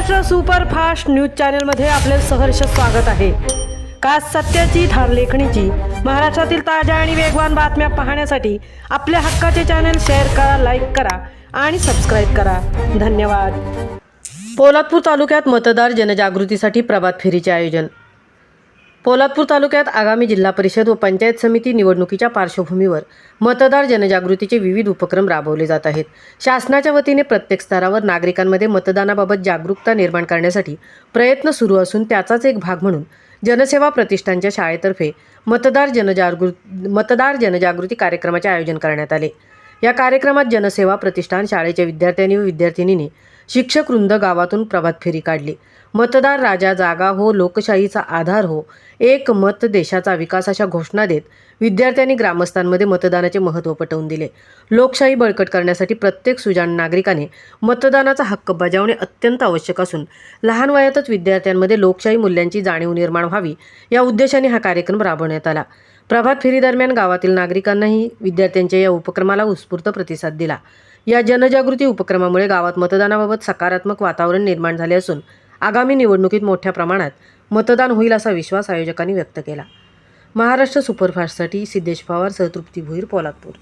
Maharashtra superfast news चॅनलमध्ये आपले सहर्ष स्वागत आहे। खास सत्याची धार लेखणीची महाराष्ट्रातील ताज्या आणि वेगवान बातम्या पाहण्यासाठी आपल्या हक्काचे चॅनल शेअर करा, लाईक करा आणि सबस्क्राईब करा। धन्यवाद। पोलादपूर तालुक्यात मतदार जनजागृतीसाठी प्रभात फेरीचे आयोजन। पोलादपूर तालुक्यात आगामी जिल्हा परिषद व पंचायत समिती निवडणुकीच्या पार्श्वभूमीवर मतदार जनजागृतीचे विविध उपक्रम राबवले जात आहेत। शासनाच्या वतीने प्रत्येक स्तरावर नागरिकांमध्ये मतदानाबाबत जागरूकता निर्माण करण्यासाठी प्रयत्न सुरू असून त्याचाच एक भाग म्हणून जनसेवा प्रतिष्ठानच्या शाळेतर्फे मतदार जनजागृती कार्यक्रमाचे आयोजन करण्यात आले। या कार्यक्रमात जनसेवा प्रतिष्ठान शाळेच्या विद्यार्थ्यांनी व विद्यार्थिनींनी शिक्षक वृंद गावातून प्रभात फेरी काढली। मतदार राजा जागा हो, लोकशाहीचा आधार हो, एक मत देशाचा विकास अशा घोषणा देत विद्यार्थ्यांनी ग्रामस्थांमध्ये मतदानाचे महत्त्व पटवून दिले। लोकशाही बळकट करण्यासाठी प्रत्येक सुजाण नागरिकाने मतदानाचा हक्क बजावणे अत्यंत आवश्यक असून लहान वयातच विद्यार्थ्यांमध्ये लोकशाही मूल्यांची जाणीव निर्माण व्हावी या उद्देशाने हा कार्यक्रम राबवण्यात आला। प्रभात फेरी दरम्यान गावातील नागरिकांनाही विद्यार्थ्यांच्या या उपक्रमाला उत्स्फूर्त प्रतिसाद दिला। या जनजागृती उपक्रमामुळे गावात मतदानाबाबत सकारात्मक वातावरण निर्माण झाले असून आगामी निवडणुकीत मोठ्या प्रमाणात मतदान होईल असा विश्वास आयोजकांनी व्यक्त केला। महाराष्ट्र सुपरफास्टसाठी सिद्धेश पवार, तृप्ती भोईर, पोलादपूर।